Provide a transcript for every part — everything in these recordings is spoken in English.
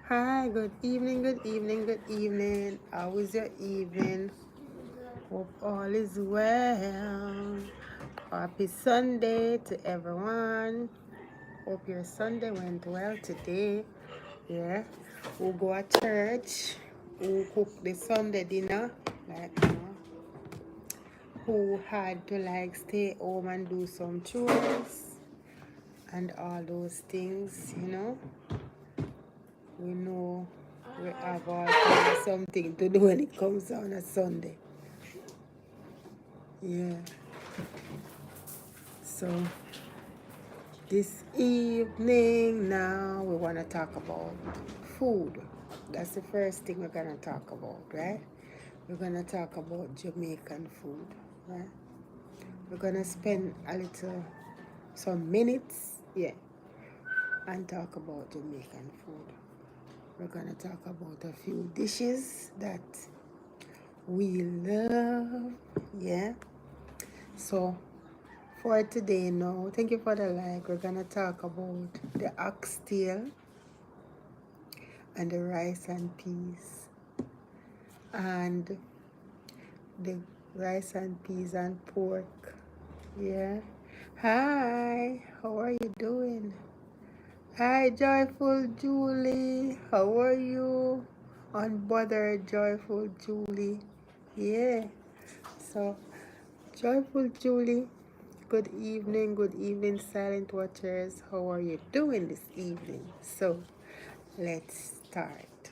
Hi, good evening, good evening, good evening. How is your evening? Hope all is well. Happy Sunday to everyone. Hope your Sunday went well today. Yeah. Who go to church? Who cook the Sunday dinner? Who had to stay home and do some chores and all those things. We know we have all kind of something to do when it comes on a Sunday. Yeah. So this evening now we want to talk about food. That's the first thing we're gonna talk about, right? We're gonna talk about Jamaican food, right? We're gonna spend some minutes, yeah, and talk about Jamaican food. We're gonna talk about a few dishes that we love, yeah. So for today now, thank you for the like. We're gonna talk about the oxtail and the rice and peas and the rice and peas and pork. Yeah. Hi, how are you doing? Hi, Joyful Julie. How are you? Unbothered Joyful Julie. Yeah. So, Joyful Julie, good evening, silent watchers. How are you doing this evening? So, let's start.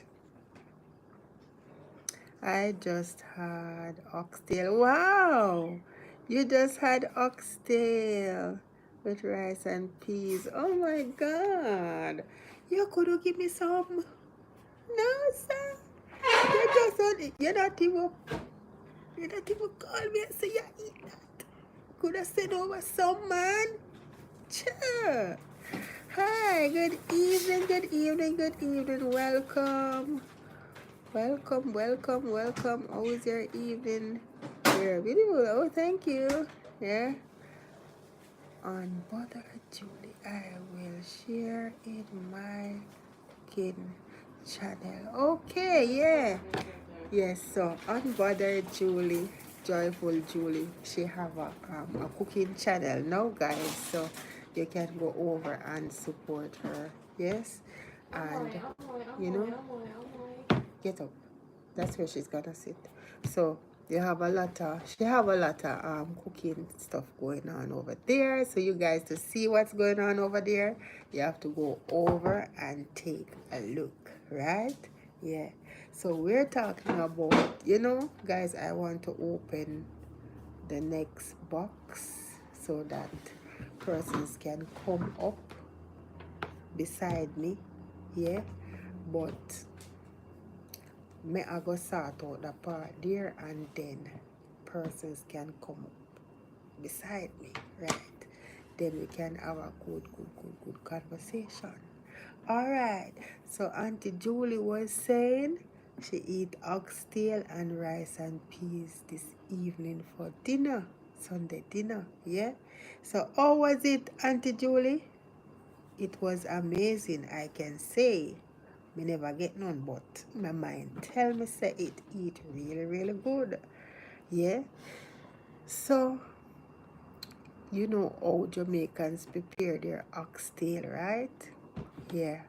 I just had oxtail. Wow! You just had oxtail with rice and peas. Oh my god! You could have give me some. No, sir. You just on you not even call me and say you eat that. Could have sent over some man. Sure. Hi, good evening, good evening, good evening. Welcome. Welcome. How was your evening? You're beautiful. Oh, thank you. Yeah. On Butter Julie, I will share in my kid channel. Okay, yeah. Yes, so Unbothered Julie, Joyful Julie, she have a cooking channel now, guys. So you can go over and support her. Yes, and you know, get up. That's where she's gonna sit. So she have a lot of cooking stuff going on over there. So you guys to see what's going on over there, you have to go over and take a look, right? Yeah. So we're talking about, guys, I want to open the next box so that persons can come up beside me. Yeah. But may I go sort out the part there and then persons can come up beside me, right? Then we can have a good conversation. All right. So Auntie Julie was saying she eat oxtail and rice and peas this evening for dinner, Sunday dinner. Yeah. So how was it, Auntie Julie? It was amazing, I can say. Me never get none, but my mind tell me say it eat really good. Yeah. So you know how Jamaicans prepare their oxtail, right? Yeah.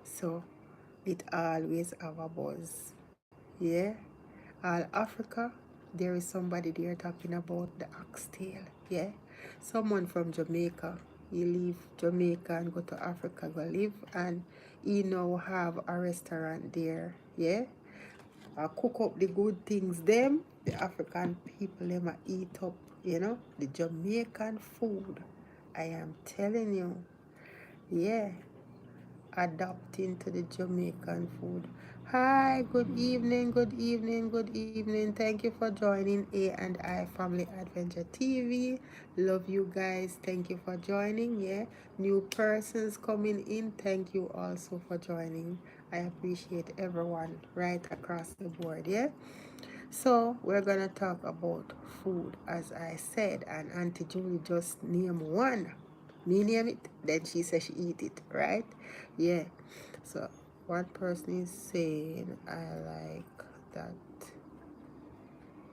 So it always have a buzz. Yeah. All Africa, there is somebody there talking about the oxtail. Yeah. Someone from Jamaica. He leave Jamaica and go to Africa, go live, and he now have a restaurant there. Yeah. Cook up the good things them the African people them eat up, the Jamaican food. I am telling you, yeah, adapting to the Jamaican food. Hi, good evening. Thank you for joining A&I Family Adventure TV. Love you guys. Thank you for joining. Yeah, new persons coming in. Thank you also for joining. I appreciate everyone right across the board. Yeah. So we're gonna talk about food, as I said, and Auntie Julie just named one. Me name it, then she said she eat it, right? Yeah. So One person is saying, I like that.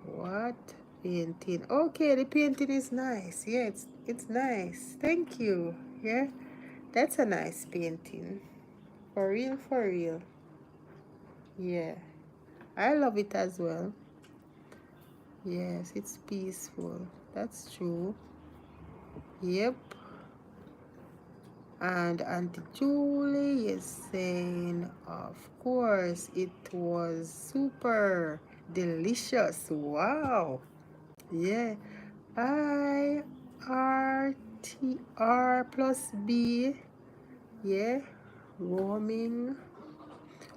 What? Painting. Okay, the painting is nice. Yeah, it's nice. Thank you. Yeah, that's a nice painting. For real, for real. Yeah, I love it as well. Yes, it's peaceful. That's true. Yep. And Auntie Julie is saying, of course, it was super delicious. Wow. Yeah. IRTR plus B. Yeah. Roaming.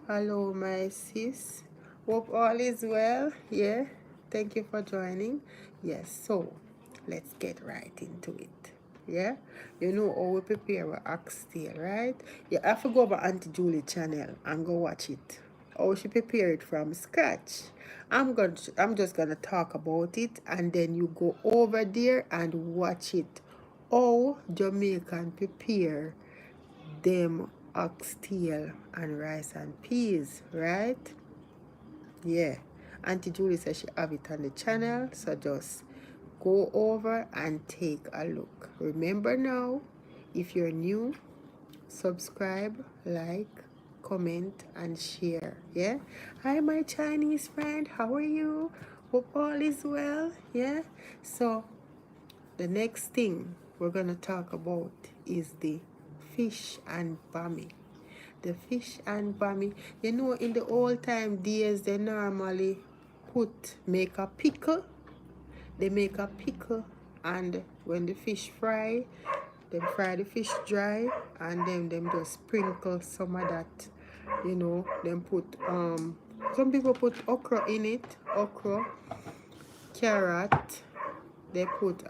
Hello, my sis. Hope all is well. Yeah. Thank you for joining. Yes. So let's get right into it. Yeah, you know how we prepare our oxtail, right? You have to go over Auntie Julie channel and go watch it. How she prepare it from scratch. I'm just gonna talk about it, and then you go over there and watch it. How Jamaican prepare them oxtail and rice and peas, right? Yeah. Auntie Julie says she have it on the channel, so just go over and take a look. Remember now, if you're new, subscribe, like, comment, and share. Yeah. Hi, my Chinese friend. How are you? Hope all is well. Yeah. So the next thing we're gonna talk about is the fish and bami. The fish and bami. You know, in the old time days, they normally make a pickle. They make a pickle, and when the fish fry, they fry the fish dry, and then them just sprinkle some of that. You know, them put some people put okra in it, okra, carrot. They put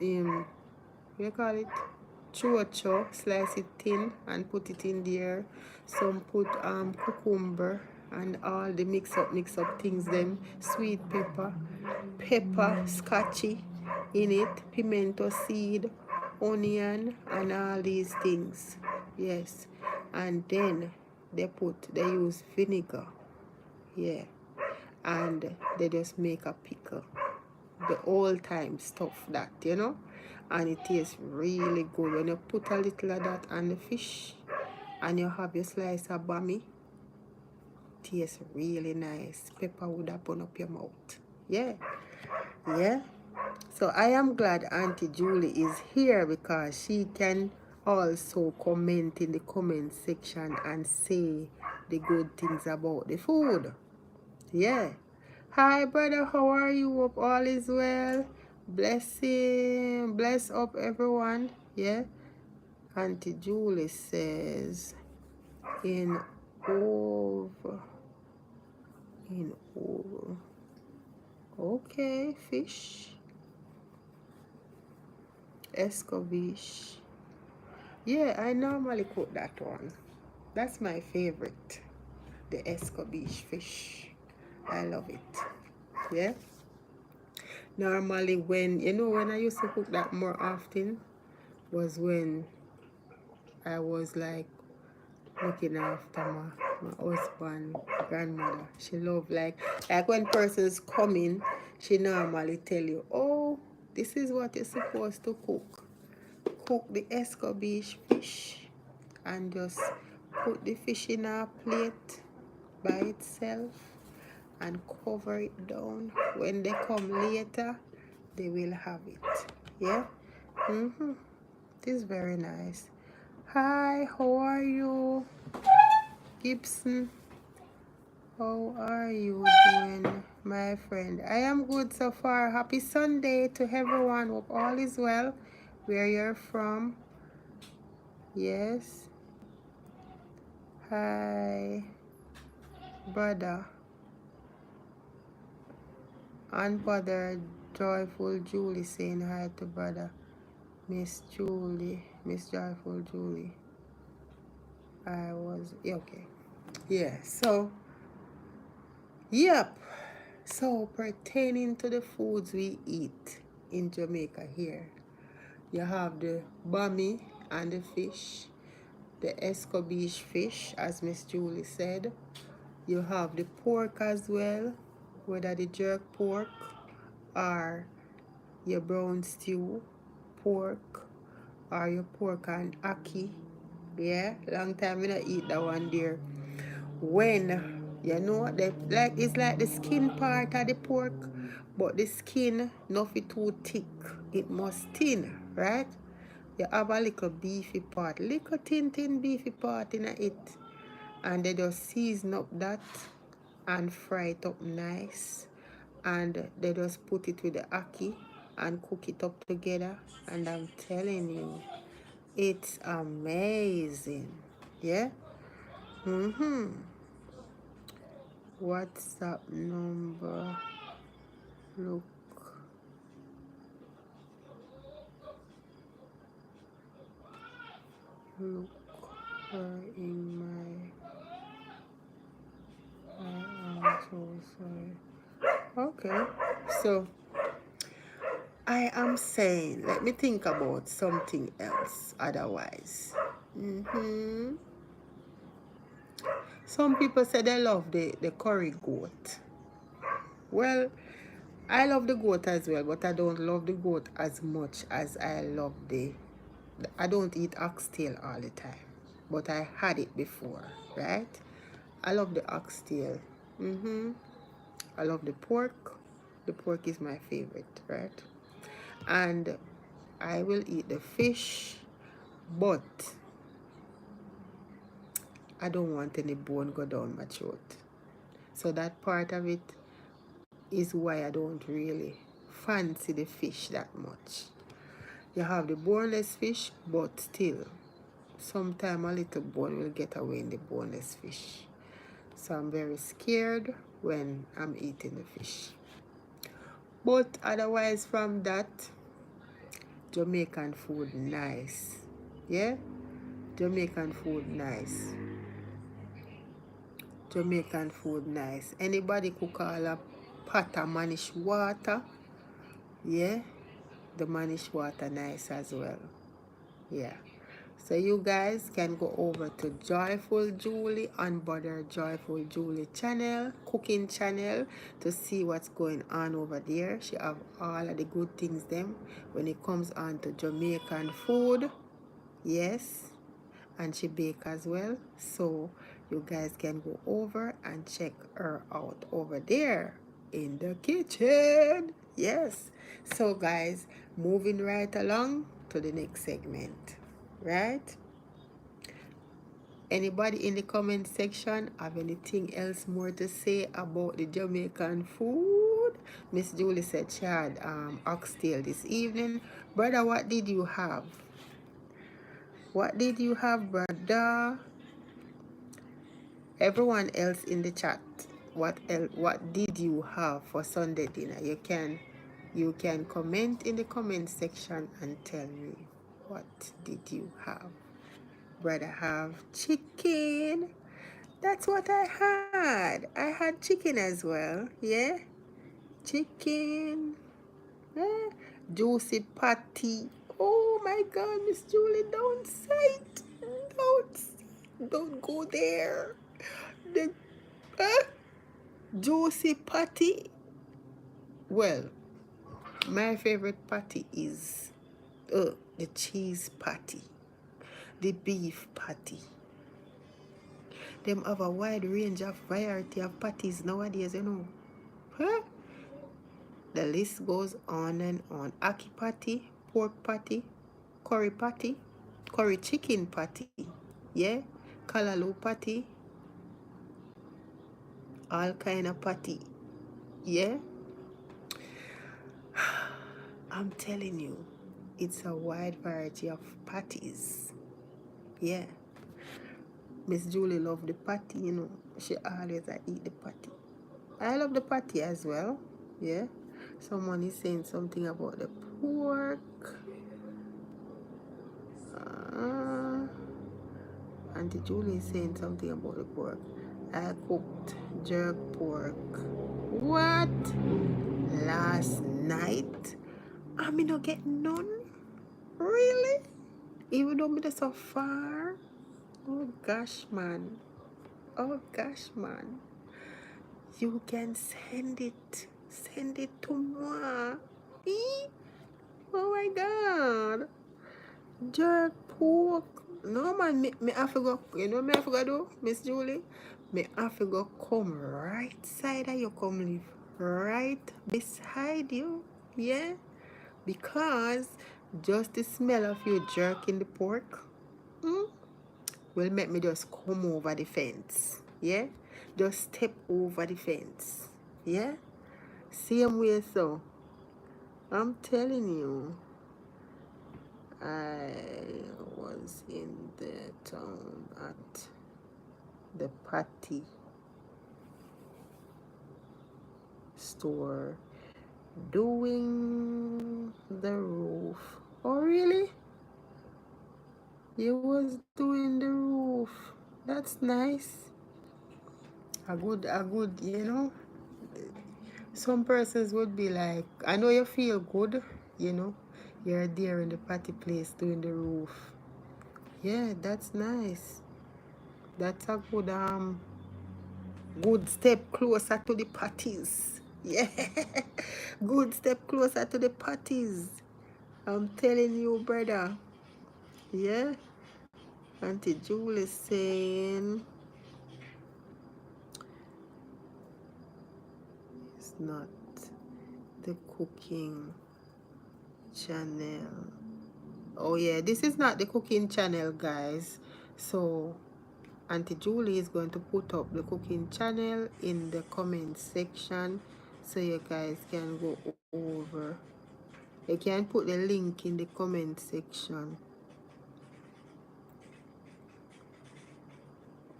in, what do you call it, chocho, slice it thin and put it in there. Some put cucumber and all the mix up things, them sweet pepper scotchy in it, pimento seed, onion, and all these things. Yes. And then they use vinegar. Yeah. And they just make a pickle, the old time stuff, that, you know, and it tastes really good when you put a little of that on the fish and you have your slice of bami. Tastes really nice. Pepper would open up your mouth. Yeah. Yeah. So I am glad Auntie Julie is here, because she can also comment in the comment section and say the good things about the food. Yeah. Hi, brother. How are you? Hope all is well. Blessing. Bless up, everyone. Yeah. Auntie Julie says, in over. In over. Okay, fish. Escobish. Yeah, I normally cook that one. That's my favorite. The escobish fish. I love it. Yeah. Normally when I used to cook that more often was when I was like looking after my husband, grandmother. She loved like when persons come in, she normally tell you, oh, this is what you're supposed to cook. Cook the escobish fish and just put the fish in a plate by itself and cover it down. When they come later, they will have it. Yeah. It is very nice. Hi, how are you, Gibson? How are you doing, my friend? I am good so far. Happy Sunday to everyone. Hope all is well where you're from. Yes. Hi, brother. Unbothered, joyful Julie saying hi to brother. Miss Julie. Miss Joyful Julie. Okay. Yeah, so, yep. So, pertaining to the foods we eat in Jamaica here, you have the bami and the fish. the escabeche fish, as Miss Julie said. You have the pork as well, whether the jerk pork or your brown stew pork or your pork and ackee. Yeah, long time we don't eat that one there. When you know it's like the skin part of the pork, but the skin nothing too thick. It must thin, right? You have a little beefy part, little thin beefy part in it, and they just season up that and fry it up nice, and they just put it with the ackee and cook it up together, and I'm telling you, it's amazing. Yeah. WhatsApp number, look her in my, I am so sorry. Okay, so I am saying, let me think about something else otherwise. Some people say they love the curry goat. Well, I love the goat as well, but I don't love the goat as much as I love I don't eat oxtail all the time, but I had it before, right? I love the oxtail. I love the pork. The pork is my favorite, right? And I will eat the fish, but I don't want any bone go down my throat. So that part of it is why I don't really fancy the fish that much. You have the boneless fish, but still, sometimes a little bone will get away in the boneless fish. So I'm very scared when I'm eating the fish. But otherwise from that, Jamaican food nice. Yeah? Jamaican food nice. Jamaican food nice. Anybody could call a pot of manish water. Yeah? The manish water nice as well. Yeah. So you guys can go over to Joyful Julie on Butter Joyful Julie channel, cooking channel, to see what's going on over there. She have all of the good things them when it comes on to Jamaican food. Yes. And she bake as well. So you guys can go over and check her out over there in the kitchen. Yes. So guys, moving right along to the next segment. Right? Anybody in the comment section have anything else more to say about the Jamaican food? Miss Julie said she had oxtail this evening. Brother, what did you have? What did you have, brother? Everyone else in the chat, what did you have for Sunday dinner? You can comment in the comment section and tell me, what did you have? Brother have chicken. That's what I had. I had chicken as well. Yeah, chicken. Yeah. Juicy patty. Oh my God, Miss Julie, don't say it. Don't go there. The juicy patty. Well, my favorite patty is the cheese patty, the beef patty. Them have a wide range of variety of patties nowadays, you know. Huh? The list goes on and on. Ackee patty, pork patty, curry chicken patty, yeah, callaloo patty, all kind of patty, yeah. I'm telling you, it's a wide variety of patties. Yeah. Miss Julie love the patty, you know. She always eat the patty. I love the patty as well. Yeah. Someone is saying something about the pork. Auntie Julie is saying something about the pork. I cooked jerk pork. What? Last night? I mean, not get none? Really? Even though me so far? Oh gosh, man. Oh gosh, man. You can send it. Send it to moi. Eh? Oh my god. Jerk pork. No man, me have to go. You know me have to go do, Miss Julie? Me have to go come right side of you, come live right beside you. Yeah? Because just the smell of you jerking the pork will make me just come over the fence. Yeah? Just step over the fence. Yeah? Same way so. I'm telling you. I was in the town at the patty store doing the roof. Oh really? You was doing the roof. That's nice. A good, you know. Some persons would be like, I know you feel good, you know. You're there in the patty place doing the roof. Yeah, that's nice. That's a good step closer to the parties. Yeah. Good step closer to the parties. I'm telling you, brother. Yeah. Auntie Julie saying it's not the cooking channel. Oh yeah, this is not the cooking channel, guys. So Auntie Julie is going to put up the cooking channel in the comment section so you guys can go over. You can put the link in the comment section.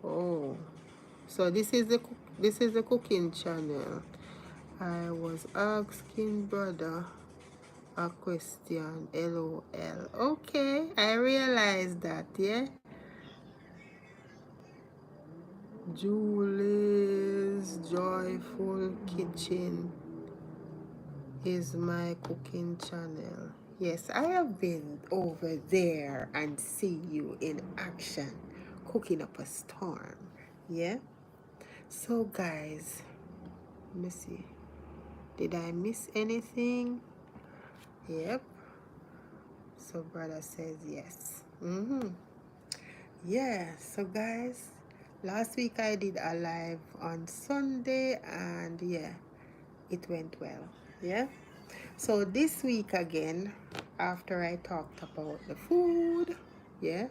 Oh, so this is the cooking channel. I was asking brother a question. LOL. Okay, I realized that. Yeah. Julie's Joyful Kitchen is my cooking channel. Yes, I have been over there and see you in action cooking up a storm. Yeah. So guys, let me see. Did I miss anything? Yep. So brother says yes. Yeah. So guys, last week I did a live on Sunday and yeah, it went well. Yeah. So this week again, after I talked about the food, yeah,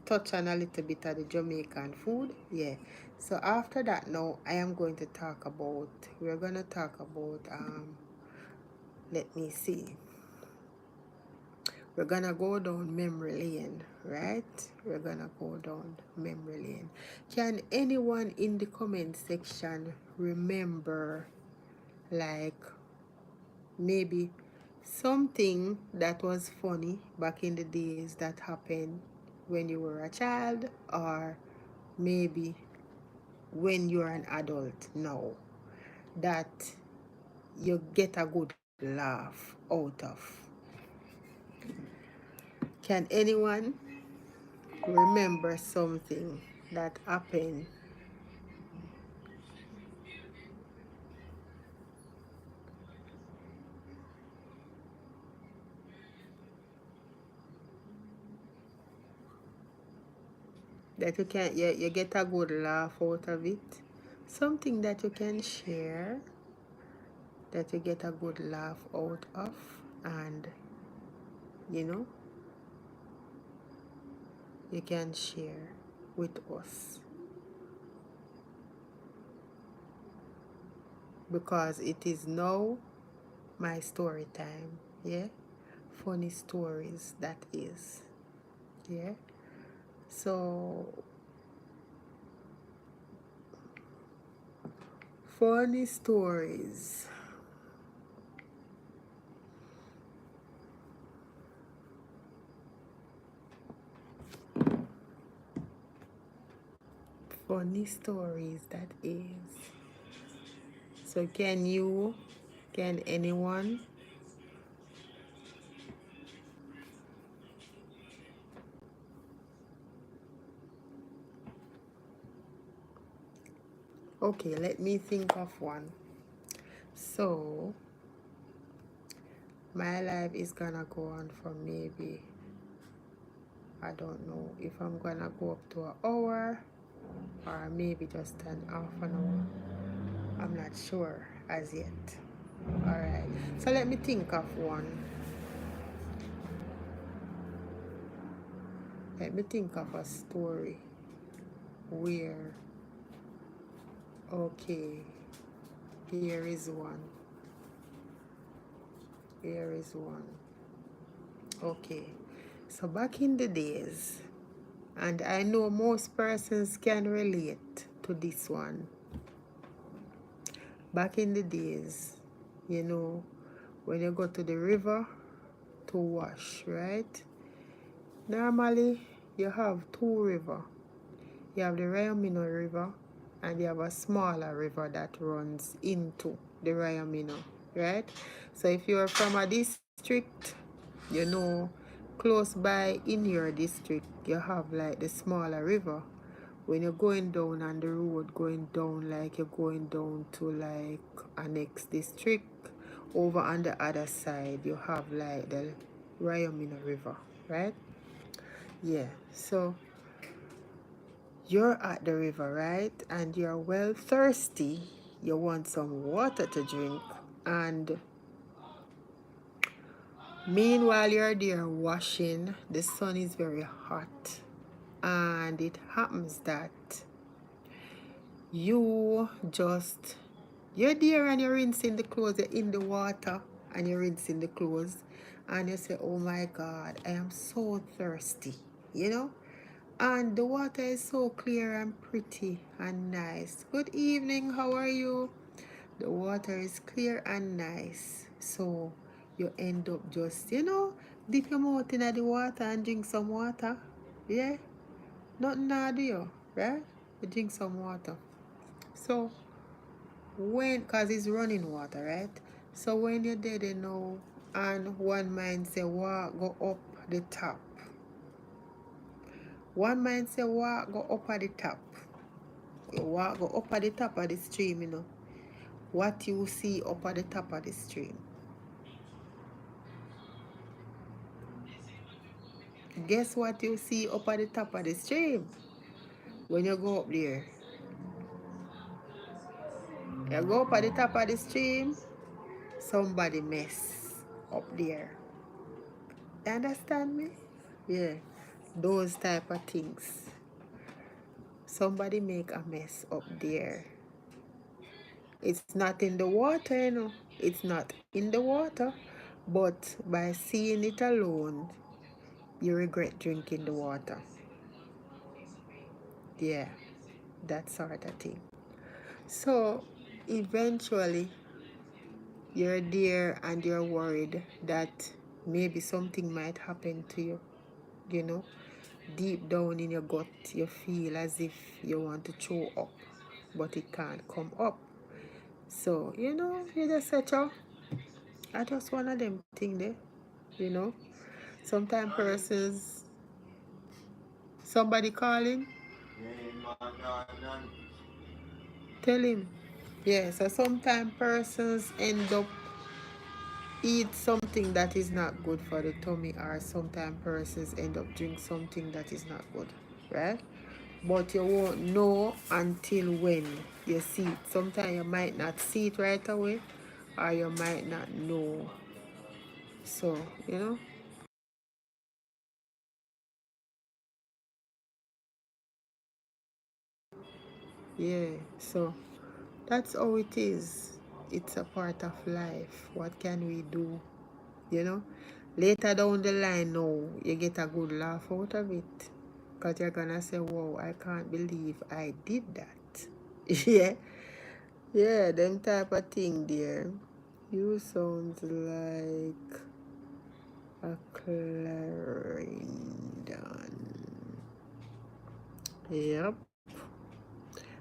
touch on a little bit of the Jamaican food, yeah. So after that now, I am going to talk about, we're going to talk about, let me see. We're going to go down memory lane, right? We're going to go down memory lane. Can anyone in the comment section remember, like, maybe something that was funny back in the days that happened when you were a child, or maybe when you're an adult now, that you get a good laugh out of? Can anyone remember something that happened that you get a good laugh out of it? Something that you can share that you get a good laugh out of, and you know, you can share with us, because it is now my story time. Yeah, funny stories, that is. Yeah. So funny stories. Funny stories, that is. So can anyone Okay, let me think of one. So my life is gonna go on for maybe, I don't know if I'm gonna go up to an hour or maybe just an half an hour. I'm not sure as yet. Alright, so let me think of one. Let me think of a story where, okay, here is one. Here is one. Okay, so back in the days, and I know most persons can relate to this one. Back in the days, you know, when you go to the river to wash, right? Normally, you have two rivers. You have the Ryamino River and you have a smaller river that runs into the Ryamino, right? So if you're from a district, you know, close by in your district, you have like the smaller river. When you're going down on the road, going down like you're going down to like a next district, over on the other side, you have like the Ryamino River, right? Yeah, so you're at the river, right? And you're well thirsty. You want some water to drink. And meanwhile, you're there washing, the sun is very hot. And it happens that you're there and you're rinsing the clothes, you're in the water and you're rinsing the clothes. And you say, oh my God, I am so thirsty, you know? And the water is so clear and pretty and nice. Good evening, how are you? The water is clear and nice. So you end up just, dip your mouth in the water and drink some water. Yeah? Nothing to do you, right? You drink some water. So because it's running water, right? So when you're there, and one man say, walk, go up the top. One man say, walk, go up at the top. You walk, go up at the top of the stream, What you see up at the top of the stream. Guess what you see up at the top of the stream? When you go up there. You go up at the top of the stream, somebody mess up there. You understand me? Yeah. Those type of things. Somebody make a mess up there. It's not in the water, It's not in the water. But by seeing it alone, you regret drinking the water. Yeah, that sort of thing. So eventually you're there and you're worried that maybe something might happen to you, Deep down in your gut, you feel as if you want to throw up, but it can't come up. So, you just say, I just one of them thing there, Sometimes persons, somebody calling, tell him. Yeah, so sometimes persons end up eat something that is not good for the tummy, or sometimes persons end up drink something that is not good, right? But you won't know until when you see it. Sometimes you might not see it right away, or you might not know. So, yeah, so that's how it is. It's a part of life. What can we do? Later down the line now, you get a good laugh out of it. Because you're gonna say, wow, I can't believe I did that. Yeah. Yeah, them type of thing there. You sound like a Clarendon. Yep.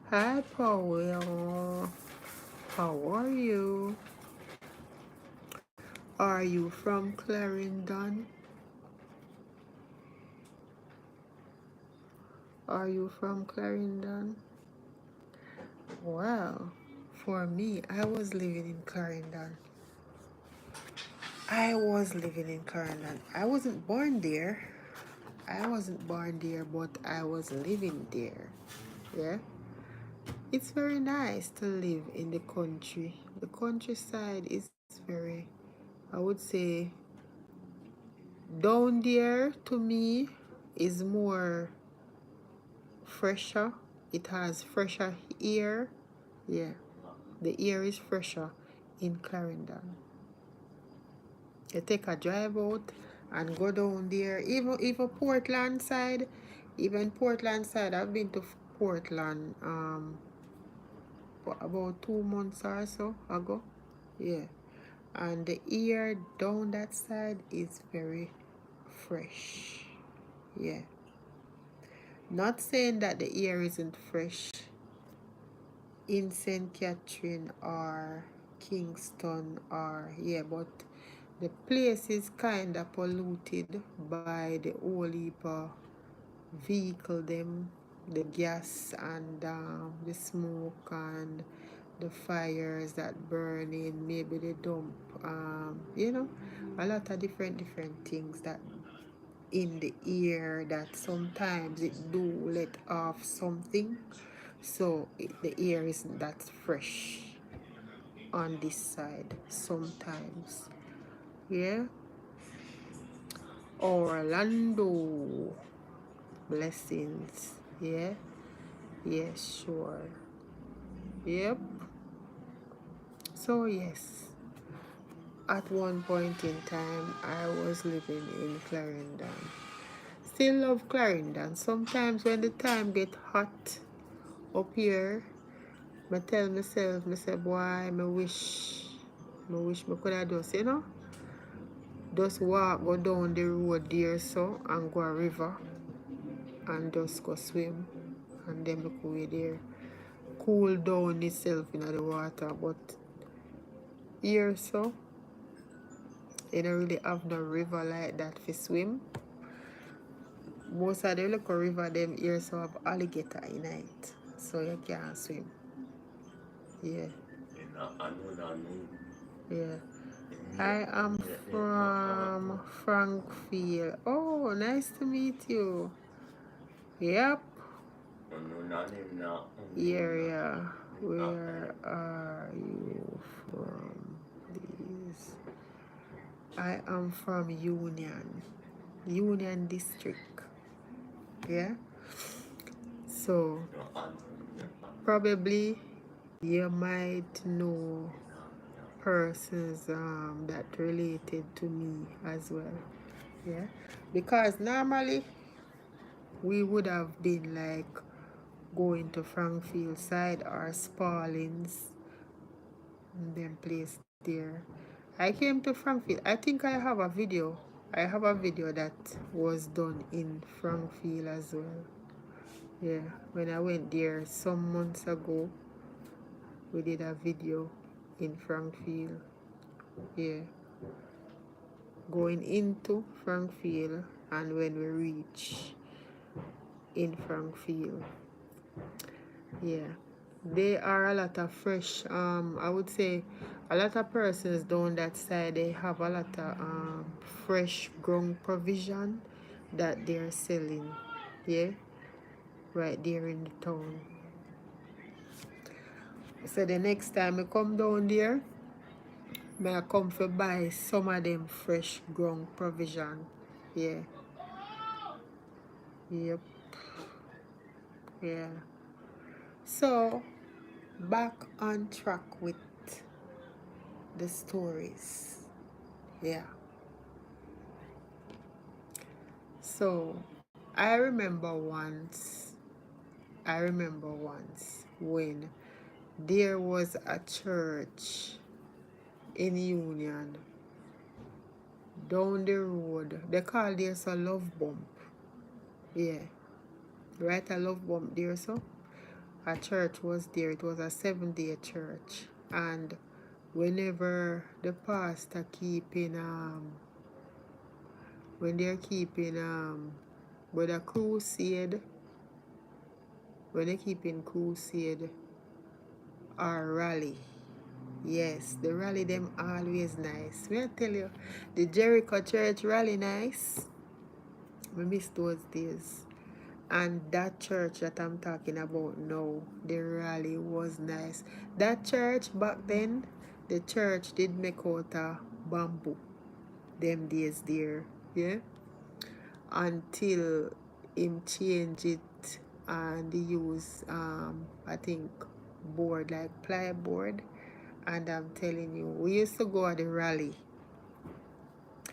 Hi, Paul. How are you? Are you from Clarendon? Are you from Clarendon? Well, for me, I was living in Clarendon. I was living in Clarendon. I wasn't born there. I wasn't born there, but I was living there. Yeah. It's very nice to live in the country. The countryside is very, I would say, down there to me is more fresher. It has fresher air. Yeah, the air is fresher in Clarendon. You take a drive out and go down there. Even Portland side, even Portland side. I've been to Portland about 2 months or so ago. Yeah, and the air down that side is very fresh. Yeah, not saying that the air isn't fresh in St. Catherine or Kingston or yeah, but the place is kind of polluted by the whole heap of vehicle them, the gas and the smoke and the fires that burn in, maybe they dump a lot of different things that in the air that sometimes it do let off something, so the air isn't that fresh on this side sometimes. Yeah. Orlando, blessings. Yeah. Yes, sure. Yep. So yes, at one point in time I was living in Clarendon. Still love Clarendon. Sometimes when the time get hot up here, I tell myself, I say, boy, I wish I could have just walk go down the road there so and go a river and just go swim and then look away there. Cool down itself in the water, but here so you don't really have no river like that for swim. Most of the local river them here so have alligator in it, so you can't swim. Yeah. Yeah. I am from Frankfield. Oh, nice to meet you. Yep. Area. Where are you from? Please. I am from Union District. Yeah. So probably you might know persons that related to me as well. Yeah. Because normally we would have been like going to Frankfield side or Spaldings and then place there. I came to Frankfield. I think I have a video. I have a video that was done in Frankfield as well. Yeah, when I went there some months ago, we did a video in Frankfield. Yeah, going into Frankfield and when we reach in Frankfield. Yeah, there are a lot of fresh, I would say a lot of persons down that side, they have a lot of fresh ground provision that they're selling. Yeah, right there in the town. So the next time I come down there, may I come for buy some of them fresh ground provision. Yeah. Yep. Yeah. So back on track with the stories. Yeah. So I remember once when there was a church in Union down the road. They call this a love bump. Yeah. Right, a love bump there so. A church was there. It was a 7-day church. And whenever the pastor keeping when they're keeping with a crusade, when they're keeping crusade, or rally. Yes, the rally them always nice. May I tell you, the Jericho Church rally nice. I miss those days. And that church that I'm talking about now, the rally was nice. That church back then, the church did make out of bamboo. Them days there, yeah. Until him change it and they use I think board like plyboard. And I'm telling you, we used to go at the rally.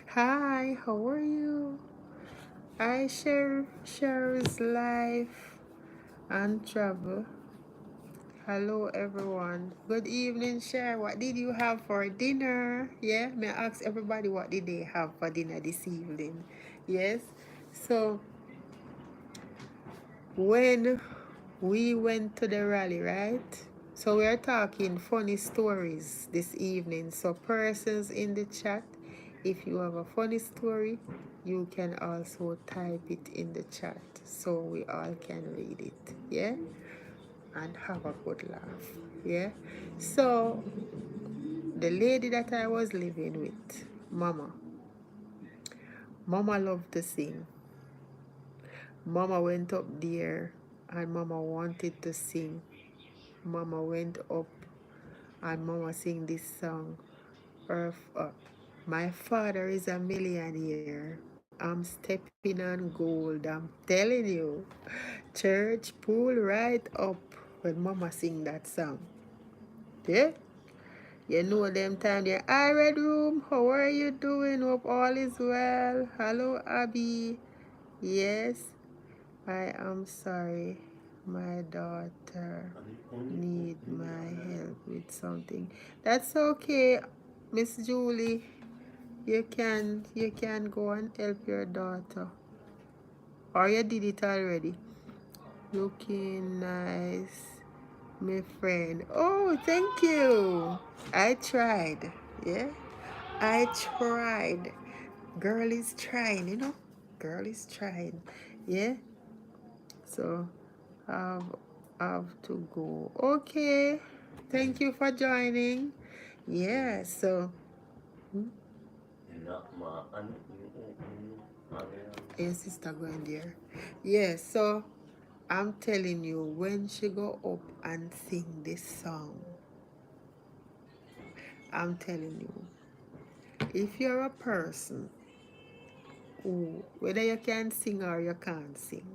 Hi, how are you? I share Cher's life and travel. Hello everyone. Good evening, Cher. What did you have for dinner? Yeah, may I ask everybody what did they have for dinner this evening? Yes. So when we went to the rally, right? So we're talking funny stories this evening. So persons in the chat, if you have a funny story, you can also type it in the chat so we all can read it. Yeah? And have a good laugh. Yeah? So the lady that I was living with, Mama loved to sing. Mama went up there and Mama wanted to sing. Mama went up and Mama sing this song. Earth up. My father is a millionaire. I'm stepping on gold. I'm telling you. Church pull right up when Mama sing that song. Yeah? You know them time there. Hi, Red Room. How are you doing? Hope all is well. Hello, Abby. Yes, I am sorry. My daughter need my help with something. That's okay, Miss Julie. You can go and help your daughter. Or you did it already. Looking nice, my friend. Oh, thank you. I tried. Yeah, I tried. Girl is trying, Girl is trying. Yeah. So have have to go. Okay. Thank you for joining. Yeah, so your sister going there. Yeah, so I'm telling you, when she go up and sing this song, I'm telling you, if you're a person who, whether you can sing or you can't sing,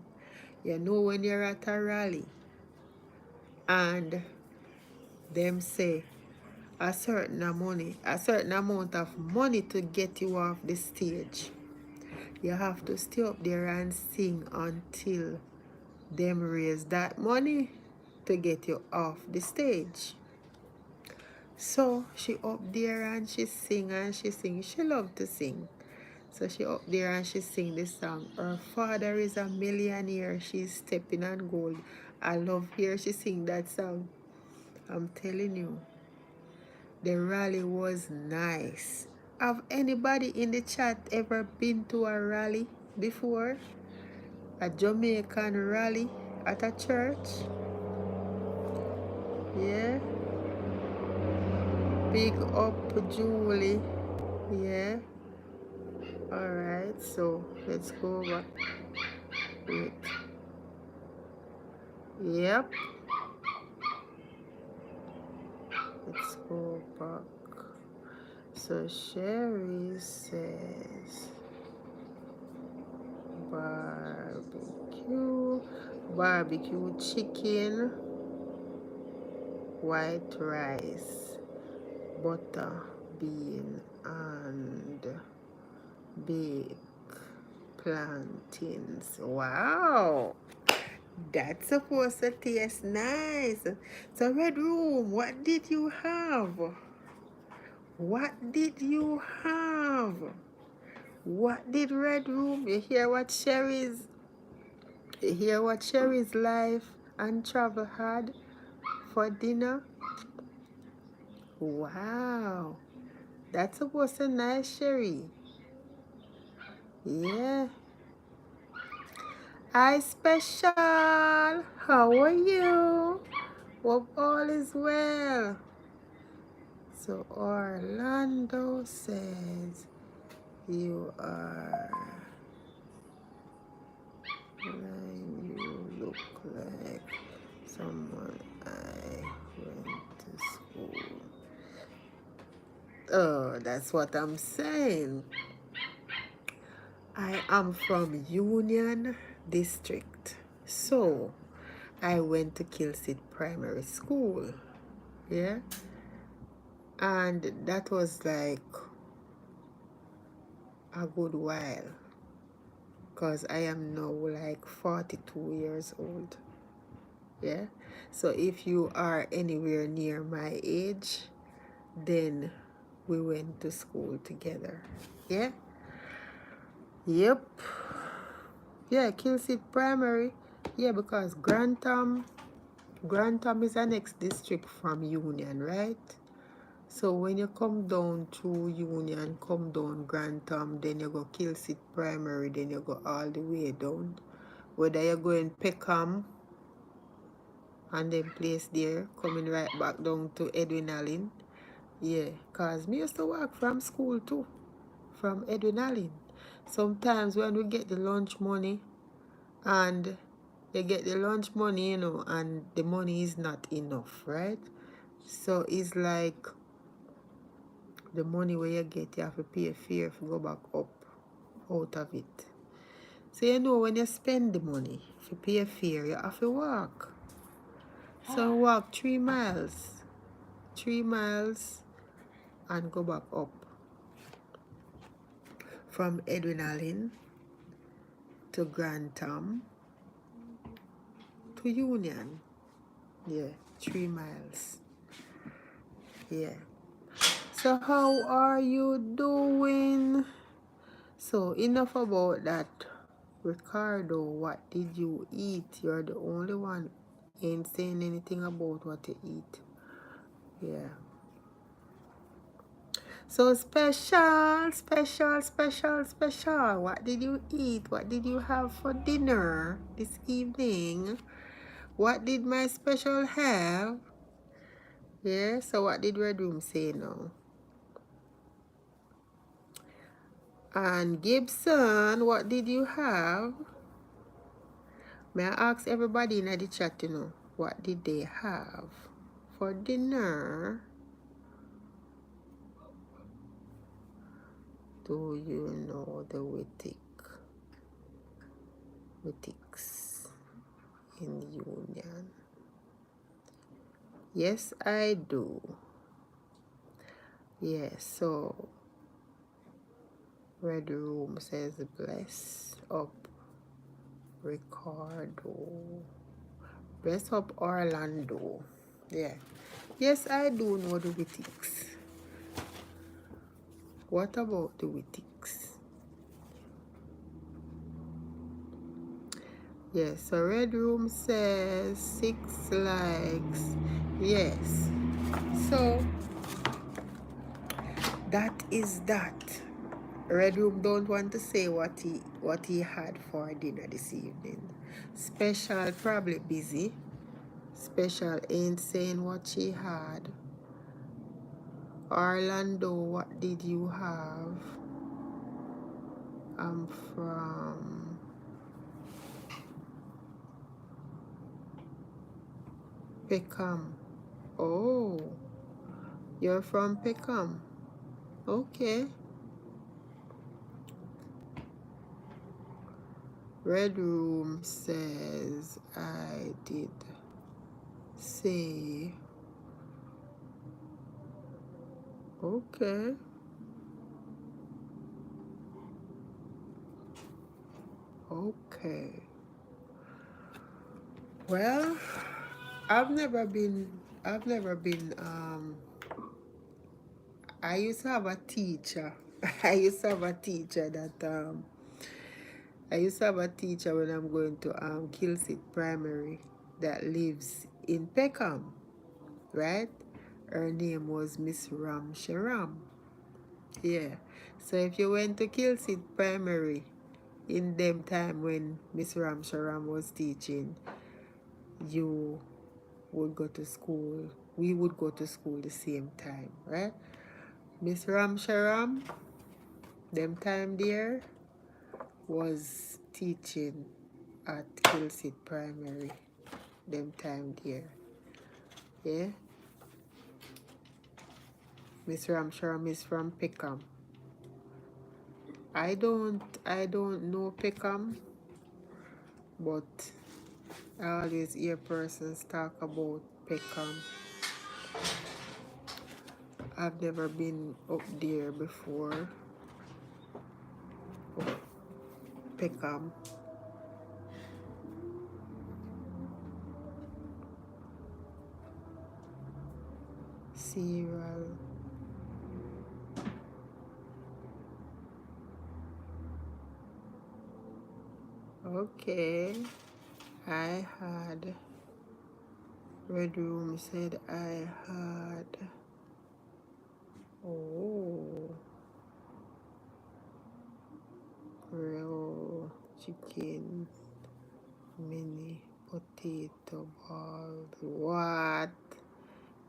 you know when you're at a rally and them say a certain amount of money to get you off the stage, you have to stay up there and sing until them raise that money to get you off the stage. So she up there and she sing and she sing. She love to sing. So she up there and she sing this song. Her father is a millionaire. She's stepping on gold. I love hear she sing that song. I'm telling you, the rally was nice. Have anybody in the chat ever been to a rally before? A Jamaican rally at a church? Yeah. Big up Julie. Yeah. Alright, so let's go back. Wait. Yep. Let's go back. So Sherry says barbecue chicken, white rice, butter, bean, and baked plantains. Wow, that's supposed to taste nice. So Red Room, what did you have? What did you have? What did Red Room? You hear what Sherry's life and travel had for dinner? Wow. That's supposed to nice, Sherry. Yeah. Hi, Special. How are you? Hope all is well. So Orlando says you are you look like someone I went to school. Oh, that's what I'm saying. I am from Union District. So I went to Kilsit Primary School. Yeah. And that was like a good while. Because I am now like 42 years old. Yeah. So if you are anywhere near my age, then we went to school together. Yeah. Yep. Yeah, Kilsit Primary. Yeah, because Grantham is the next district from Union, right? So when you come down to Union, come down Grantham, then you go Kilsit Primary, then you go all the way down. Whether you're going Peckham and then place there, coming right back down to Edwin Allen. Yeah, because me used to walk from school too, from Edwin Allen. Sometimes when we get the lunch money and you get the lunch money, you know, and the money is not enough, right? So it's like the money where you get, you have to pay a fare to go back up out of it. So you know when you spend the money, if you pay a fare, you have to walk. So walk 3 miles. 3 miles and go back up from Edwin Allen to Grantham to Union. Yeah, 3 miles. Yeah. So how are you doing? So enough about that. Ricardo, what did you eat? You're the only one ain't saying anything about what you eat. Yeah. So special. What did you eat? What did you have for dinner this evening? What did my special have? Yeah, so what did Red Room say now? And Gibson, what did you have? May I ask everybody in the chat, you know, what did they have for dinner? Do you know the Wittics in Union? Yes, I do. Yes, so Red Room says bless up Ricardo. Bless up Orlando. Yeah. Yes, I do know the Wittics. What about the Wittics? Yes, so Red Room says 6 likes. Yes. So that is that. Red Room don't want to say what he had for dinner this evening. Special probably busy. Special ain't saying what she had. Orlando, what did you have? I'm from Peckham. Oh, you're from Peckham. Okay. Red Room says I did say. Okay. Okay. Well, I've never been I used to have a teacher. I used to have a teacher when I'm going to Kilsit Primary that lives in Peckham, right? Her name was Miss Ram Sharam. Yeah. So if you went to Kilsit Primary in them time when Miss Ram Sharam was teaching, you would go to school. We would go to school the same time, right? Miss Ram Sharam, them time there was teaching at Kilsit Primary. Them time there. Yeah. Miss Ram Sharam is from Peckham. I don't know Peckham, but I always hear persons talk about Peckham. I've never been up there before. Peckham. Cyril. Okay. I had Red Room said I had real chicken mini potato balls. What?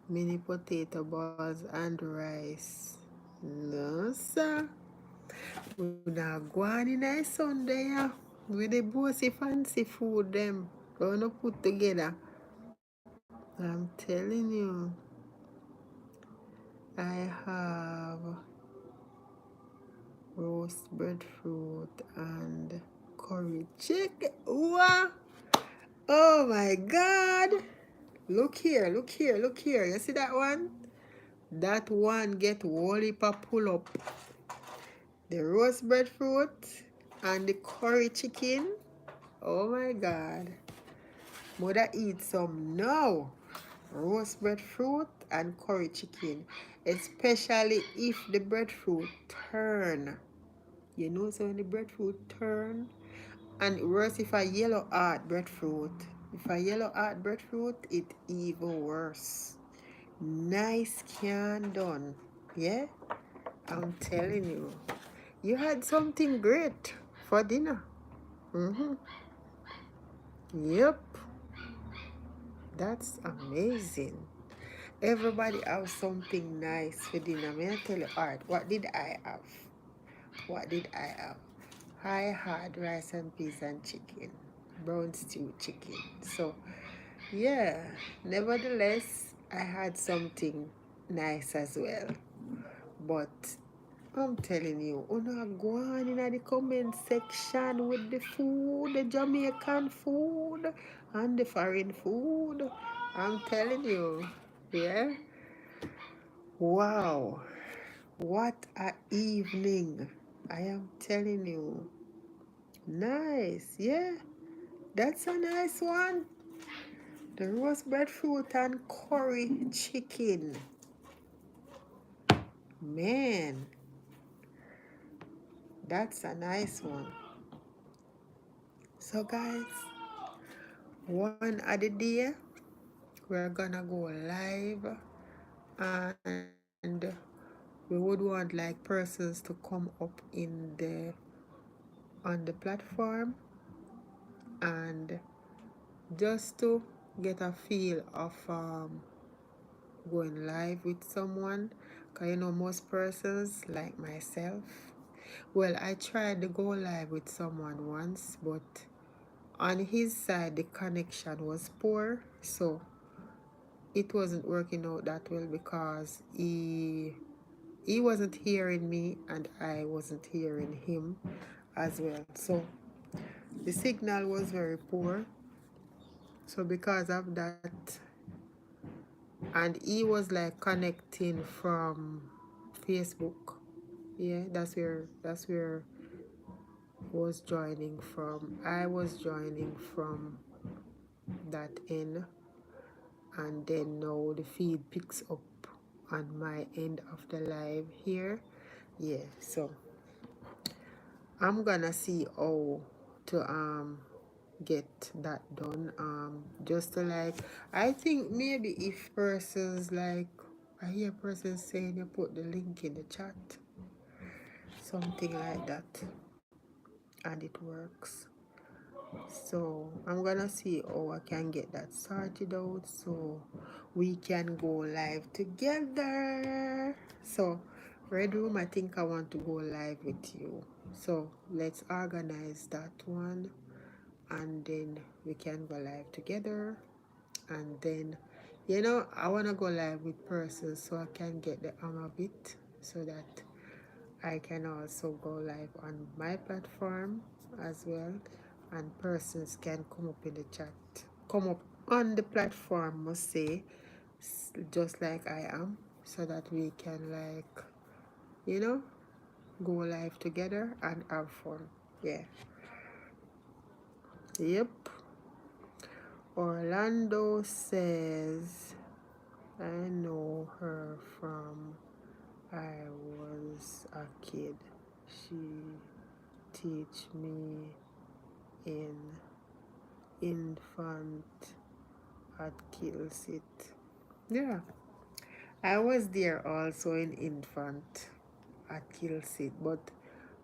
Mini potato balls and rice. No, sir. We not go on in a Sunday with the bossy fancy food them. Gonna put together. I'm telling you. I have roast breadfruit and curry chicken. What? Oh my God. Look here, look here, look here. You see that one? That one get whole heap of pull up. The roast breadfruit and the curry chicken. Oh my God. Mother eat some now. Roast breadfruit and curry chicken. Especially if the breadfruit turn. You know, so when the breadfruit turn. And worse if a yellow heart breadfruit. If a yellow heart breadfruit, it even worse. Nice can done. Yeah? I'm telling you. You had something great for dinner. Yep. That's amazing. Everybody have something nice for dinner. May I tell you, Art, what did I have? What did I have? I had rice and peas and chicken. Brown stew chicken. So, yeah. Nevertheless, I had something nice as well. But I'm telling you, go on in the comment section with the food, the Jamaican food and the foreign food. I'm telling you, yeah. Wow, what a evening. I am telling you. Nice, yeah. That's a nice one. The roast breadfruit and curry chicken. Man, that's a nice one. So guys, one other day, we're gonna go live and we would want like persons to come up on the platform and just to get a feel of going live with someone, because you know most persons like myself, well, I tried to go live with someone once, but on his side the connection was poor, so it wasn't working out that well because he wasn't hearing me and I wasn't hearing him as well. So the signal was very poor. So because of that, and he was like connecting from Facebook. Yeah, that's where was joining from. I was joining from that end, and then now the feed picks up on my end of the live here. Yeah, so I'm gonna see how to get that done. Just to like, I think maybe if persons like, I hear persons saying you put the link in the chat, something like that, and it works. So I'm gonna see how I can get that sorted out so we can go live together. So Red Room, I think I want to go live with you. So let's organize that one and then we can go live together. And then, I want to go live with persons so I can get the hang of it so that I can also go live on my platform as well, and persons can come up in the chat, come up on the platform, must say, just like I am, so that we can, like, go live together and have fun. Yeah. Yep. Orlando says, I know her from I was a kid. She teach me in infant at Kilsit. Yeah, I was there also in infant at Kilsit, but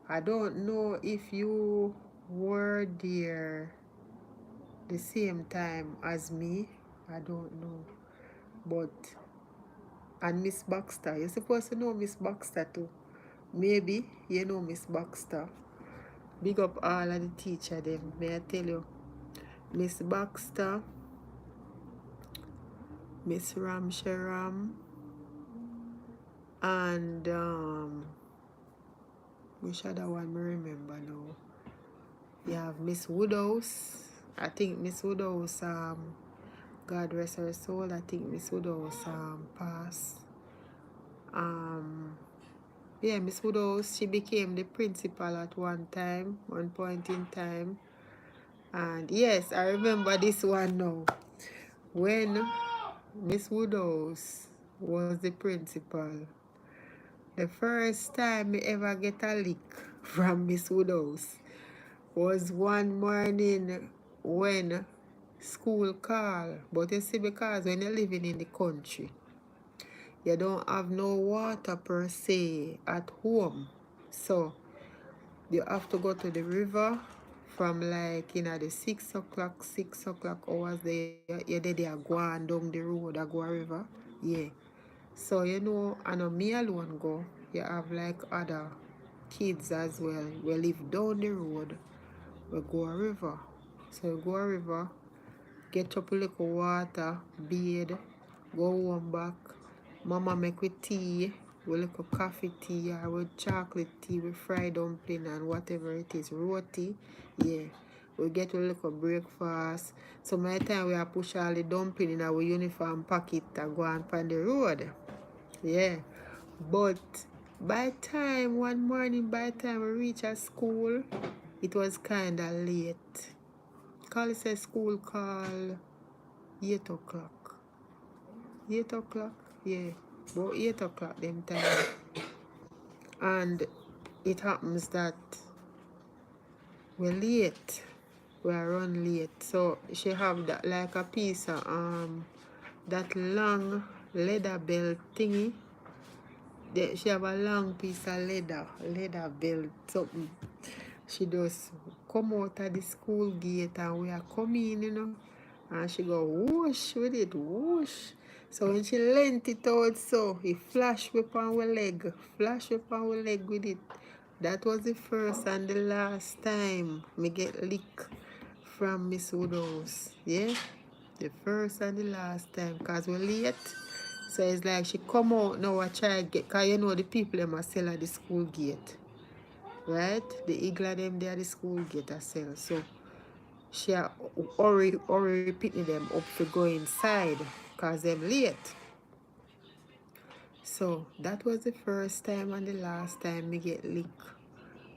I don't know if you were there the same time as me. I don't know. But, and Miss Baxter, you're supposed to know Miss Baxter too. Maybe you know Miss Baxter. Big up all of the teacher them, may I tell you. Miss Baxter, Miss Ramsharam, and which other one I remember now? You have Miss Woodhouse. I think Miss Woodhouse, God rest her soul, I think Miss Woodhouse passed. Yeah, Miss Woodhouse, she became the principal at one point in time. And yes, I remember this one now. When Miss Woodhouse was the principal, the first time me ever get a lick from Miss Woodhouse was one morning when school call. But you see, because when you're living in the country, you don't have no water per se at home. So you have to go to the river from like the 6 o'clock hours there. You're there going down the road, I go a river. Yeah. So I know me alone go. You have like other kids as well. We live down the road. We go a river. So we go a river, get up a little water, bathe, go home back. Mama make with tea, with little coffee tea or with chocolate tea, with fried dumpling and whatever it is, roti. Yeah. We get a little breakfast. So my time we are push all the dumpling in our uniform pocket and go on the road. Yeah. But one morning, by the time we reach at school, it was kind of late. Call it a school call 8 o'clock. 8 o'clock? Yeah. About 8 o'clock them time. And it happens that we're late. We are run late. So she have that like a piece of that long leather belt thingy. She have a long piece of leather belt something. She just come out of the school gate and we are coming, and she go whoosh with it, whoosh. So when she lent it out, so it flash whip on her leg, with it. That was the first and the last time me get lick from Miss Woodhouse. Yeah? The first and the last time, because we're late. So it's like she come out now and try to get, because the people them are sell at the school gate. Right? The eagle them there at the school gate as sell. So she already picking them up to go inside because them late. So that was the first time and the last time me get lick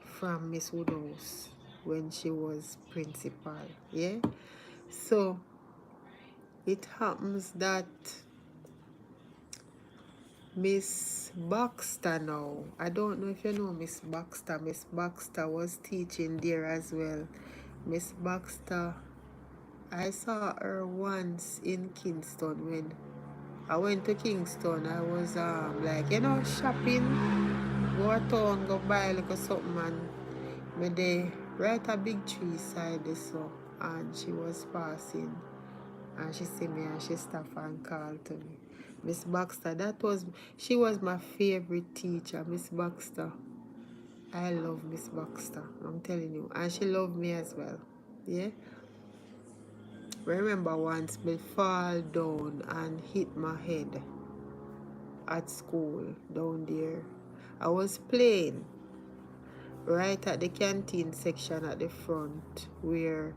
from Miss Woodhouse when she was principal. Yeah? So it happens that Miss Baxter now, I don't know if you know Miss Baxter. Miss Baxter was teaching there as well. Miss Baxter, I saw her once in Kingston when I went to Kingston. I was like, shopping, go to town, go buy like something, and me there right a big tree side this so, and she was passing and she see me and she stopped and called to me. Miss Baxter, she was my favorite teacher, Miss Baxter. I love Miss Baxter, I'm telling you. And she loved me as well. Yeah. Remember once me fall down and hit my head at school down there. I was playing right at the canteen section at the front where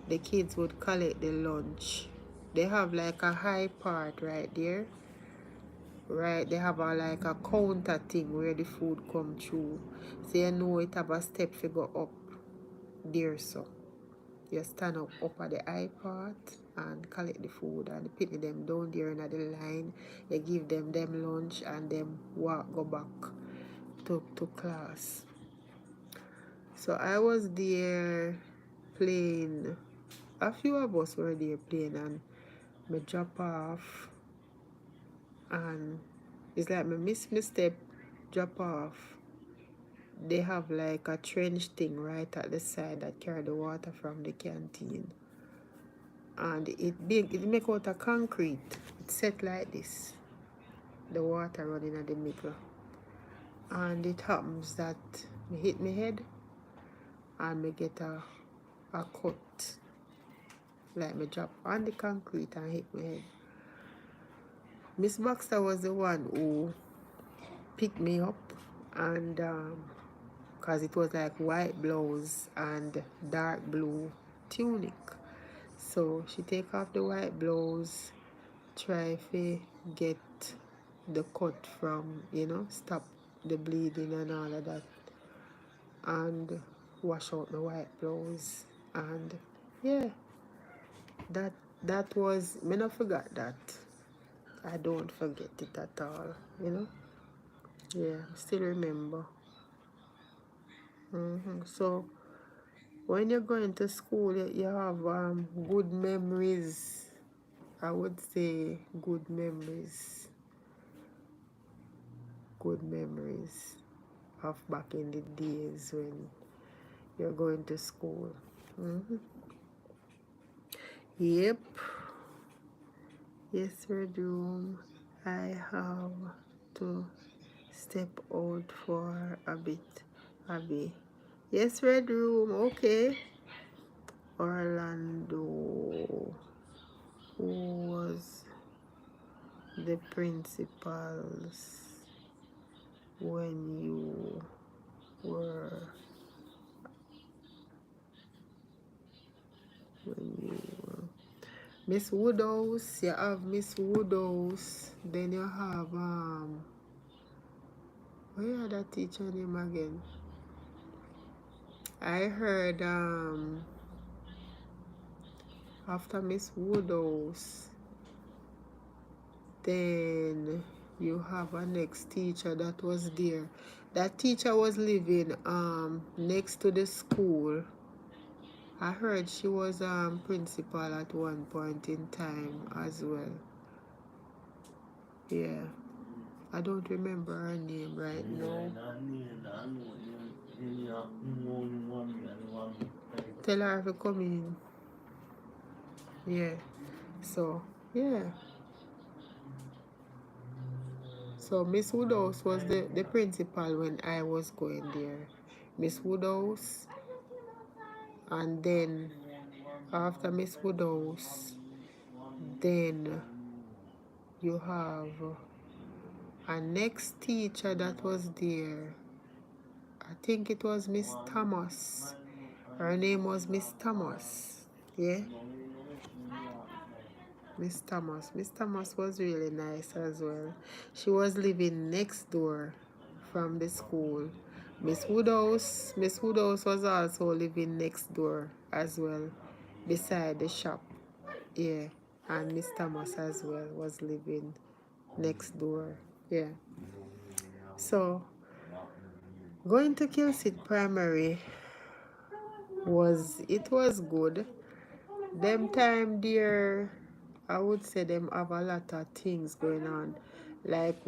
the kids would collect the lunch. They have like a high part right there. Right, they have like a counter thing where the food come through. So you know it have a step to go up there so. You stand up at the high part and collect the food and put them down there in the line. You give them lunch and them go back to class. So I was there playing. A few of us were there playing and me drop off and it's like me miss my step, drop off. They have like a trench thing right at the side that carry the water from the canteen. And it make out of concrete. It's set like this. The water running at the middle. And it happens that me hit my head and me get a cut. Like me drop on the concrete and hit my head. Miss Baxter was the one who picked me up and because it was like white blouse and dark blue tunic. So she take off the white blouse, try to get the cut from, stop the bleeding and all of that, and wash out the white blouse. And yeah, that was, me not forgot that. I don't forget it at all, Yeah, still remember. So when you're going to school, you have good memories. I would say good memories. Good memories of back in the days when you're going to school. Yep. Yes, Red Room. I have to step out for a bit. Abby. Yes, Red Room. Okay. Orlando. Who was the principals when you were Miss Woodhouse? You have Miss Woodhouse. Then you have where are that teacher name again? I heard after Miss Woodhouse, then you have a next teacher that was there. That teacher was living next to the school. I heard she was principal at one point in time as well. Yeah. I don't remember her name right now. Tell her to come in. Yeah. So, yeah. So Miss Woodhouse was the principal when I was going there. Miss Woodhouse. And then after Miss Woodhouse, then you have a next teacher that was there. I think it was Miss Thomas. Her name was Miss Thomas. Yeah. Miss Thomas. Miss Thomas was really nice as well. She was living next door from the school. Miss Woodhouse was also living next door as well, beside the shop. Yeah. And Miss Thomas as well was living next door. Yeah. So going to Kilsit Primary was good. Them time there, I would say them have a lot of things going on. Like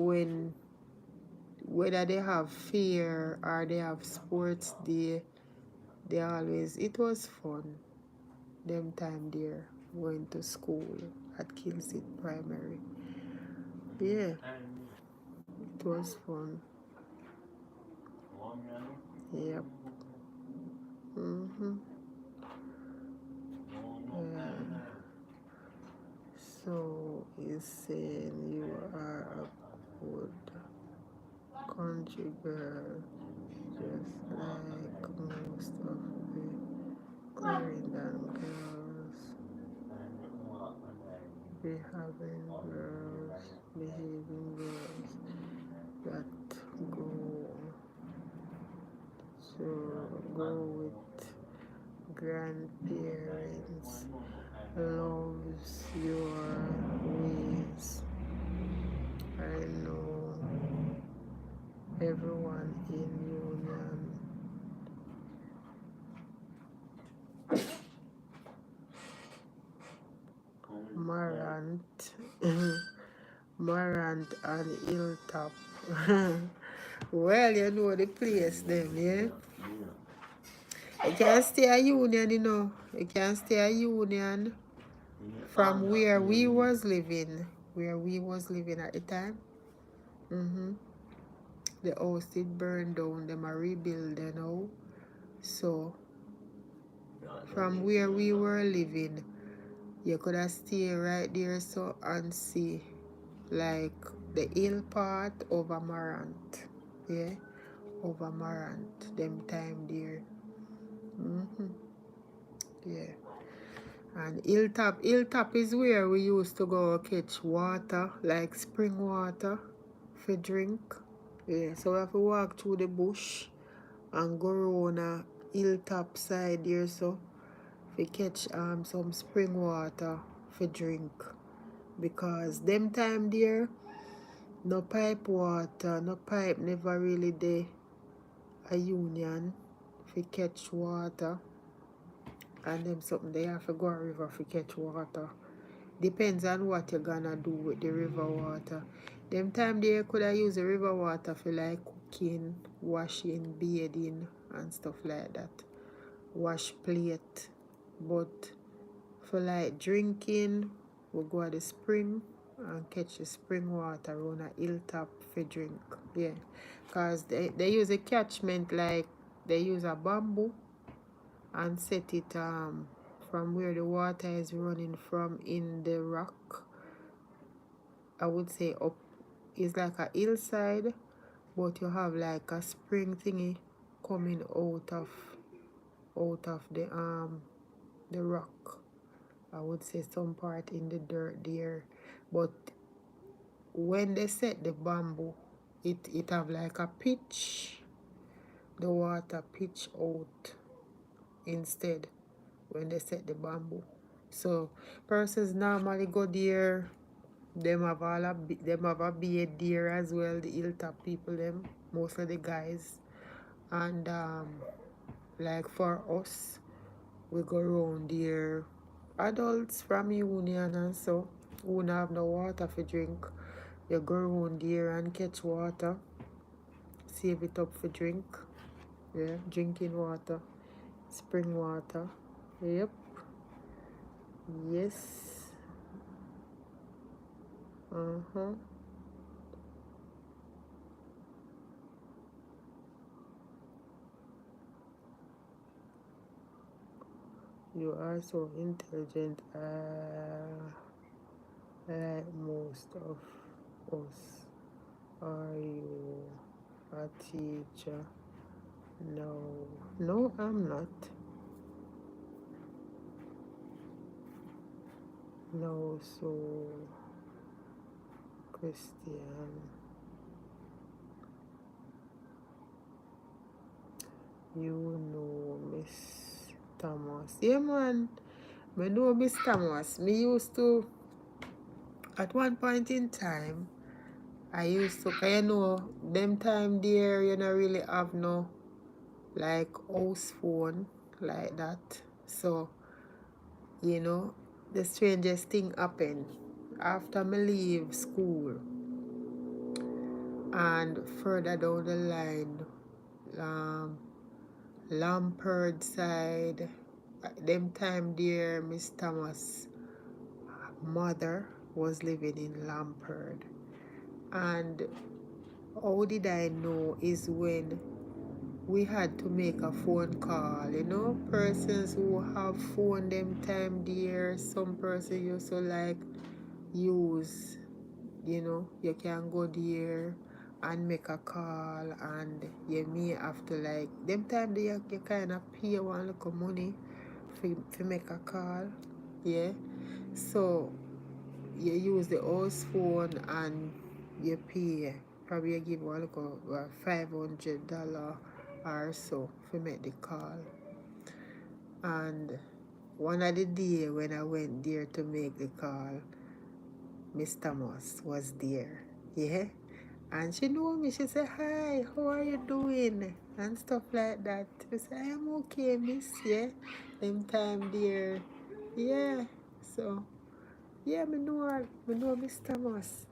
whether they have fair or they have sports day, it was fun. Them time there, going to school at Kilsit Primary. Yeah, it was fun. Yep. Mm-hmm. So he's saying you are a good country girl, just like most of the Clarendon girls. Behaving girls that go with grandparents loves your ways. I know everyone in Union Marant Marant and Hilltop. Well, you know the place them, yeah? You can't stay a Union, you know. You can't stay a Union from where we was living at the time. Mm-hmm. The house did burn down, them a rebuild, you know. So from where we were living, you could have stayed right there so and see like the hill part over Marant. Yeah, over Marant, them time there. Mm-hmm. Yeah. And Hilltop is where we used to go catch water, like spring water for drink. Yeah, so we have to walk through the bush and go around a hilltop side there so we catch some spring water for drink. Because them time there, no pipe water, no pipe never really there a Union for catch water. And them something they have to go a river for catch water. Depends on what you're gonna do with the river water. Them time they could have used the river water for like cooking, washing, bathing and stuff like that. Wash plate. But for like drinking, we go at the spring and catch the spring water around a hilltop for drink. Yeah. Because they use a catchment like they use a bamboo and set it from where the water is running from in the rock. I would say up is like a hillside, but you have like a spring thingy coming out of the rock. I would say some part in the dirt there. But when they set the bamboo, it have like a pitch. The water pitch out instead when they set the bamboo. So persons normally go there. Them have a beard there as well, the hilltop people them, most of the guys. And like for us, we go around there. Adults from Union and so who don't have no water for drink. You go around there and catch water. Save it up for drink. Yeah, drinking water. Spring water. Yep. Yes. Uh-huh. You are so intelligent, like most of us. Are you a teacher? No, I'm not. No, so Christian, you know Miss Thomas. Yeah, man. I know Miss Thomas. Me used to, at one point in time, I used to, you know, them time there, you don't really have no, like, house phone like that. So, you know, the strangest thing happened. After me leave school and further down the line, Lampard side. Them time there, Miss Thomas' mother was living in Lampard. And how did I know is when we had to make a phone call, you know, persons who have phone them time there, some person used to like use, you know, you can go there and make a call, and you may have to like, them time there you kind of pay one little money for make a call, yeah. So you use the house phone and you pay, probably you give one little $500 or so to make the call. And one of the day when I went there to make the call, Miss Thomas was there, yeah. And she knew me. She said, "Hi, how are you doing?" And stuff like that. I said, "I'm okay, miss." Yeah. Them time there. Yeah. So, yeah, me know Miss Thomas.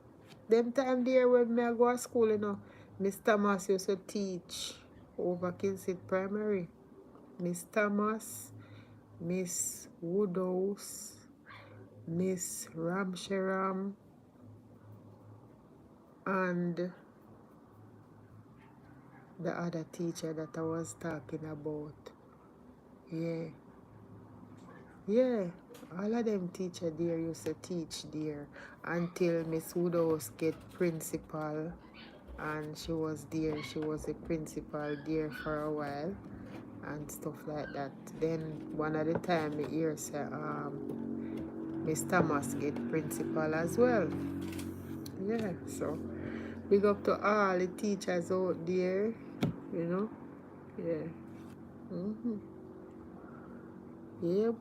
Them time there when me go to school, you know, Miss Thomas used to teach over Kinsit Primary. Miss Thomas, Miss Woodhouse, Miss Ramsharam, and the other teacher that I was talking about. Yeah, yeah. All of them teacher there used to teach there until Miss Woodhouse get principal, and she was there. She was a principal there for a while and stuff like that. Then one of the time me hear say Miss Thomas get principal as well. Yeah, so big up to all the teachers out there, you know. Yeah. Yep.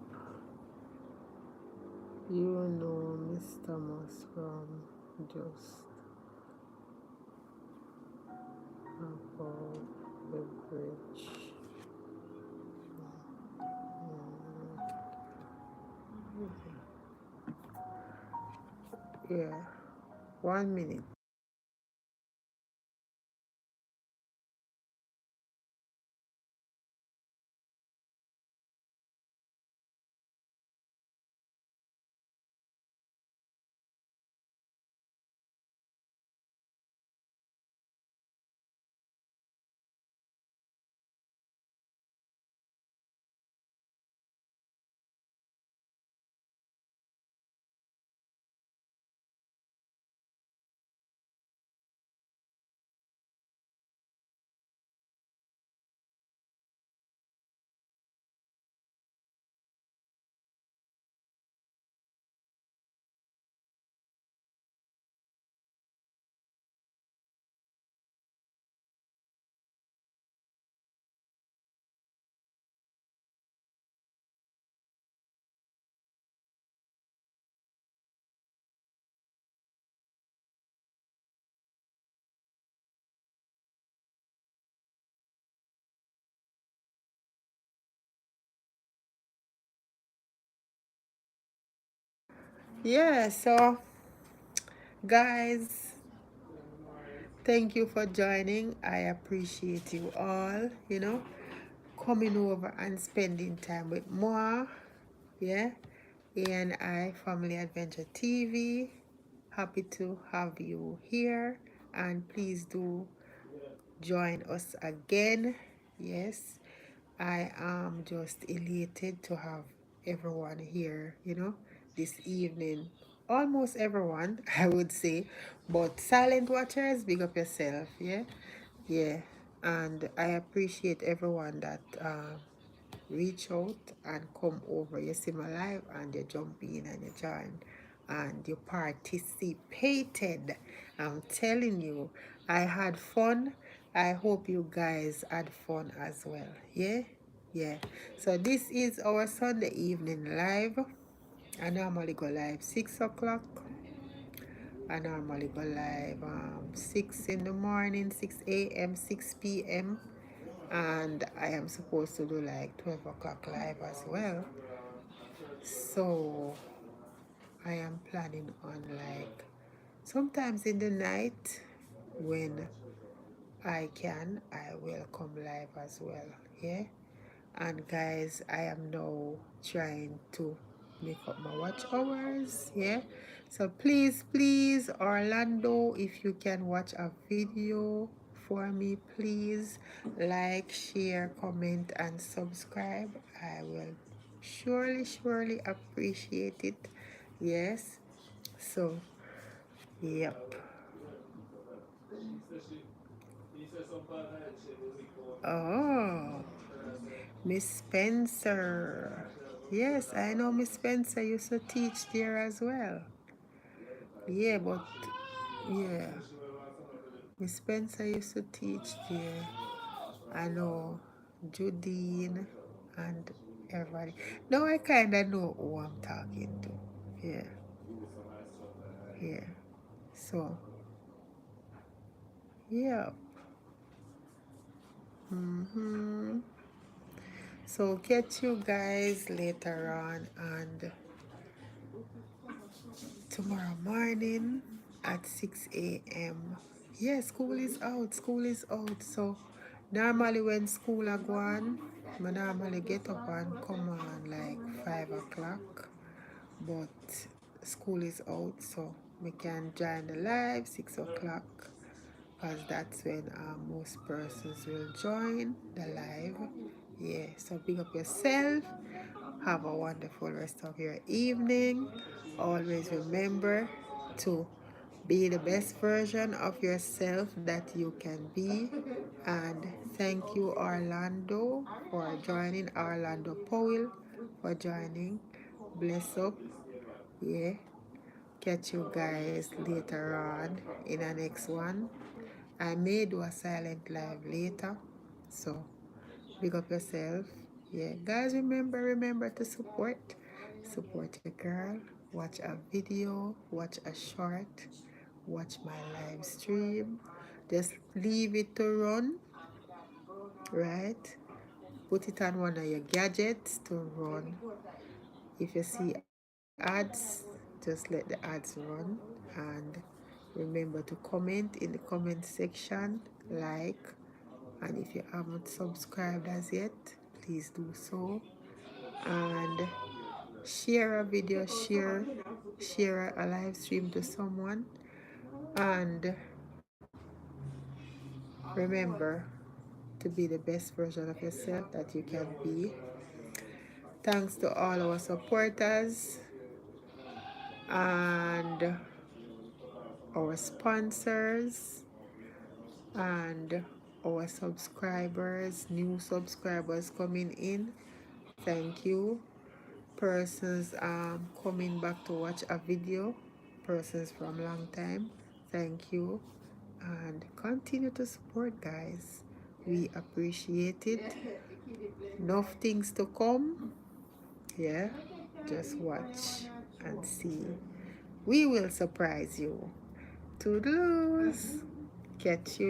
You know Miss Thomas from just above the bridge. Yeah. 1 minute. Yeah, so guys, thank you for joining. I appreciate you all, you know, coming over and spending time with moi. Yeah. ANI Family Adventure TV. Happy to have you here, and please do join us again. Yes, I am just elated to have everyone here, you know, this evening. Almost everyone, I would say, but silent watchers, big up yourself, yeah, yeah. And I appreciate everyone that reach out and come over. You see my live and you jump in and you join and you participated. I'm telling you, I had fun. I hope you guys had fun as well. Yeah? Yeah. So this is our Sunday evening live. I normally go live 6 o'clock. I normally go live 6 in the morning, 6 a.m., 6 p.m. And I am supposed to do like 12 o'clock live as well. So I am planning on like sometimes in the night when I can, I will come live as well. Yeah. And guys, I am now trying to make up my watch hours. Yeah, so please, please, Orlando, if you can watch a video for me, please like, share, comment, and subscribe. I will surely appreciate it. Yes, so yep. Oh, Miss Spencer. Yes, I know Miss Spencer used to teach there as well. Yeah, but yeah, Miss Spencer used to teach there. I know Judine and everybody. Now I kind of know who I'm talking to. Yeah, yeah. So, yeah. So catch you guys later on and tomorrow morning at 6 a.m. Yeah, school is out. School is out. So normally when school are gone, I normally get up and come on like 5 o'clock. But school is out, so we can join the live 6 o'clock because that's when most persons will join the live. Yeah, so big up yourself. Have a wonderful rest of your evening. Always remember to be the best version of yourself that you can be. And thank you, Orlando, for joining. Orlando Powell for joining. Bless up. Yeah. Catch you guys later on in the next one. I may do a silent live later. So big up yourself. Yeah, guys, remember to support your girl. Watch a video, watch a short, watch my live stream. Just leave it to run, right? Put it on one of your gadgets to run. If you see ads, just let the ads run. And remember to comment in the comment section, like, and if you haven't subscribed as yet, please do so. And share a video, share a live stream to someone. And remember to be the best version of yourself that you can be. Thanks to all our supporters and our sponsors and our subscribers, new subscribers coming in. Thank you. Persons coming back to watch a video, persons from long time. Thank you. And continue to support, guys. We appreciate it. Enough things to come. Yeah. Just watch and see. We will surprise you. Toodaloos. Catch you